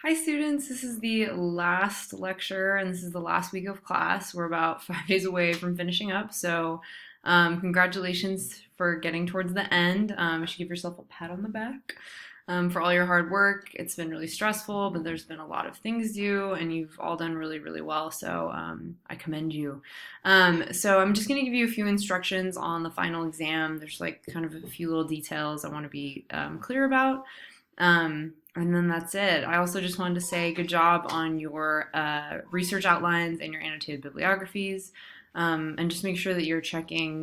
Hi students, this is the last lecture and this is the last week of class. We're about 5 days away from finishing up, so congratulations for getting towards the end. You should give yourself a pat on the back for all your hard work. It's been really stressful, but there's been a lot of things due and you've all done really, really well, so I commend you. So I'm just going to give you a few instructions on the final exam. There's like kind of a few little details I want to be clear about. And then that's it. I also just wanted to say good job on your research outlines and your annotated bibliographies. And just make sure that you're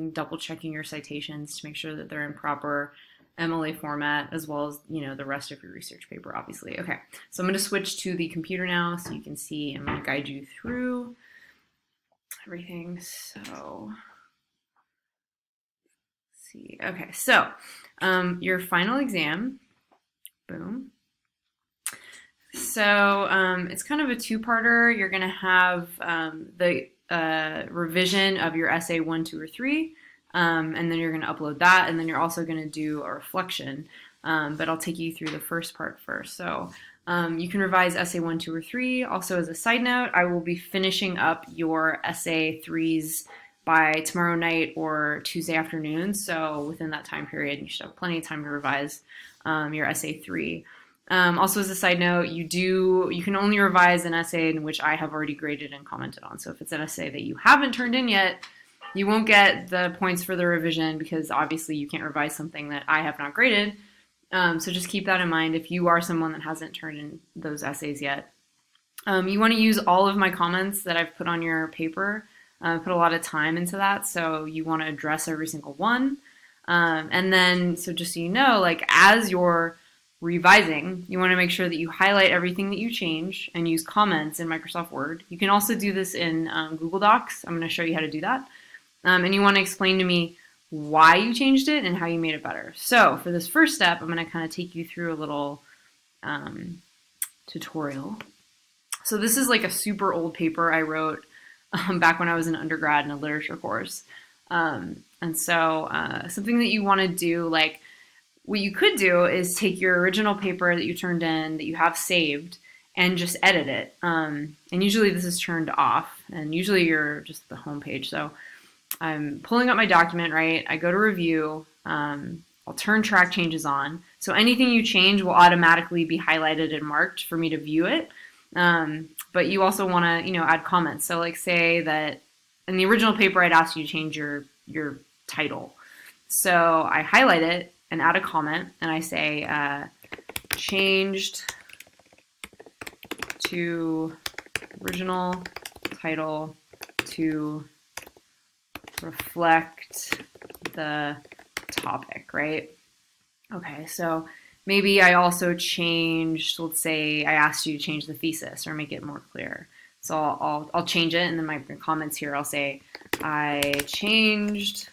double checking your citations to make sure that they're in proper MLA format as well as, the rest of your research paper, obviously. Okay, so I'm going to switch to the computer now so you can see. I'm going to guide you through everything. So, let's see. Okay, so your final exam, boom. So it's kind of a two-parter. You're going to have the revision of your essay 1, 2, or 3, and then you're going to upload that, and then you're also going to do a reflection. But I'll take you through the first part first. So you can revise essay 1, 2, or 3. Also, as a side note, I will be finishing up your essay 3s by tomorrow night or Tuesday afternoon. So within that time period, you should have plenty of time to revise your essay 3. Also, as a side note, you can only revise an essay in which I have already graded and commented on. So if it's an essay that you haven't turned in yet, you won't get the points for the revision because obviously you can't revise something that I have not graded. So just keep that in mind if you are someone that hasn't turned in those essays yet. You want to use all of my comments that I've put on your paper. Put a lot of time into that, so you want to address every single one. And then, so just so you know, like as you're revising, you want to make sure that you highlight everything that you change and use comments in Microsoft Word. You can also do this in Google Docs. I'm going to show you how to do that. And you want to explain to me why you changed it and how you made it better. So for this first step, I'm going to kind of take you through a little tutorial. So this is like a super old paper I wrote back when I was an undergrad in a literature course. And so something that you want to do, like, what you could do is take your original paper that you turned in that you have saved and just edit it. And usually this is turned off, and usually you're just the home page. So I'm pulling up my document, right? I go to review. I'll turn track changes on. So anything you change will automatically be highlighted and marked for me to view it. But you also want to, add comments. So like say that in the original paper, I'd asked you to change your title. So I highlight it and add a comment, and I say changed to original title to reflect the topic, right? Okay, so maybe I also changed, let's say I asked you to change the thesis or make it more clear. So I'll change it, and then my comments here, I'll say I changed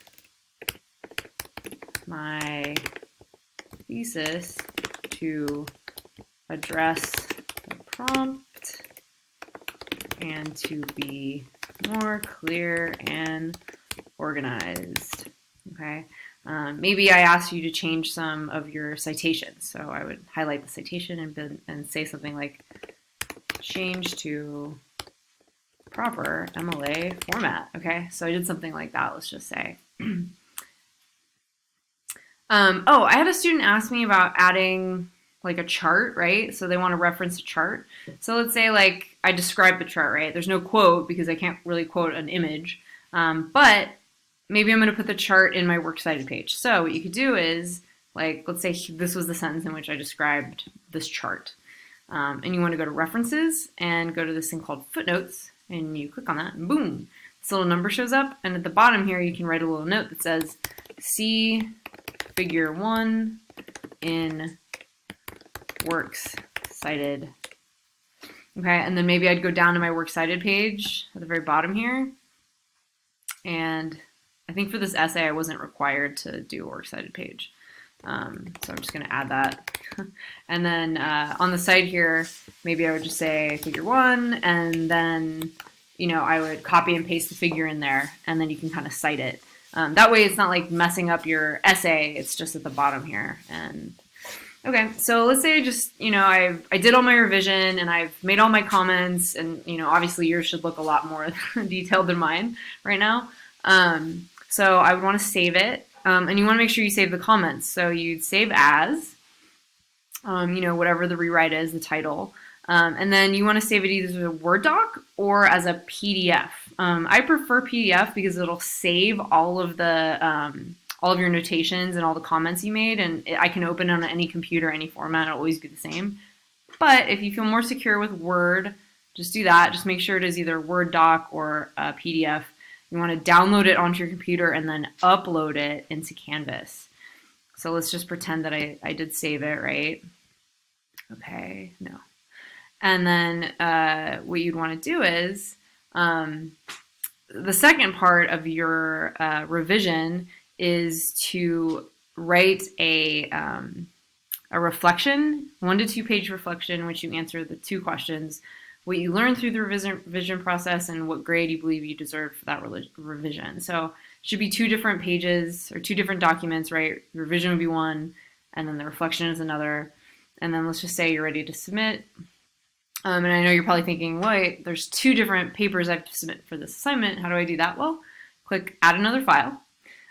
my thesis to address the prompt and to be more clear and organized. Okay. Maybe I asked you to change some of your citations. So I would highlight the citation and say something like change to proper MLA format. Okay. So I did something like that, let's just say. I had a student ask me about adding like a chart, right? So they want to reference a chart. So let's say like I describe the chart, right? There's no quote because I can't really quote an image, but maybe I'm going to put the chart in my works cited page. So what you could do is, like, let's say this was the sentence in which I described this chart. And you want to go to references and go to this thing called footnotes, and you click on that, and boom, this little number shows up. And at the bottom here, you can write a little note that says, see figure 1 in works cited. Okay, and then maybe I'd go down to my works cited page at the very bottom here. And I think for this essay, I wasn't required to do a works cited page. So I'm just going to add that. And then on the side here, maybe I would just say figure 1, and then, I would copy and paste the figure in there, and then you can kind of cite it. That way it's not like messing up your essay, it's just at the bottom here. And Okay, so let's say I just, I did all my revision and I've made all my comments, and obviously yours should look a lot more detailed than mine right now. So I would want to save it, and you want to make sure you save the comments. So you'd save as, whatever the rewrite is, the title, and then you want to save it either as a Word doc or as a PDF. I prefer PDF because it'll save all of your notations and all the comments you made, and I can open it on any computer, any format. It'll always be the same. But if you feel more secure with Word, just do that. Just make sure it is either a Word doc or a PDF. You want to download it onto your computer and then upload it into Canvas. So let's just pretend that I did save it, right? Okay, no. And then what you'd want to do is the second part of your revision is to write a reflection, 1 to 2 page reflection, in which you answer the 2 questions: what you learned through the revision process and what grade you believe you deserved for that revision. So it should be 2 different pages or 2 different documents, right? Revision would be one, and then the reflection is another. And then let's just say you're ready to submit. And I know you're probably thinking, wait, there's 2 different papers I have to submit for this assignment. How do I do that? Well, click Add Another File.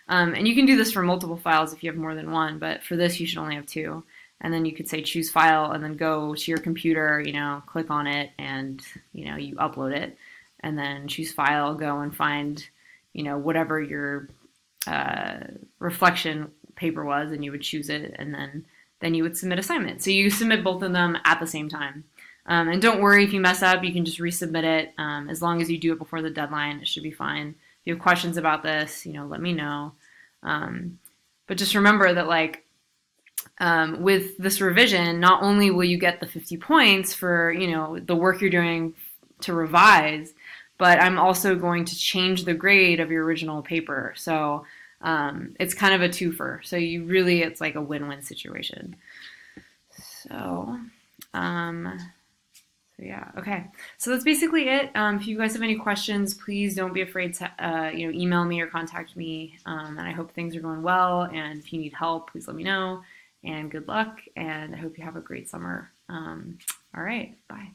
And you can do this for multiple files if you have more than one, but for this you should only have 2. And then you could say Choose File and then go to your computer, click on it, and you upload it. And then choose File, go and find whatever your reflection paper was, and you would choose it, and then you would submit assignment. So you submit both of them at the same time. And don't worry if you mess up, you can just resubmit it. As long as you do it before the deadline, it should be fine. If you have questions about this, let me know. But just remember that with this revision, not only will you get the 50 points for, the work you're doing to revise, but I'm also going to change the grade of your original paper. So it's kind of a twofer. So it's like a win-win situation. So yeah, okay. So that's basically it. If you guys have any questions, please don't be afraid to email me or contact me. And I hope things are going well. And if you need help, please let me know. And good luck. And I hope you have a great summer. All right, bye.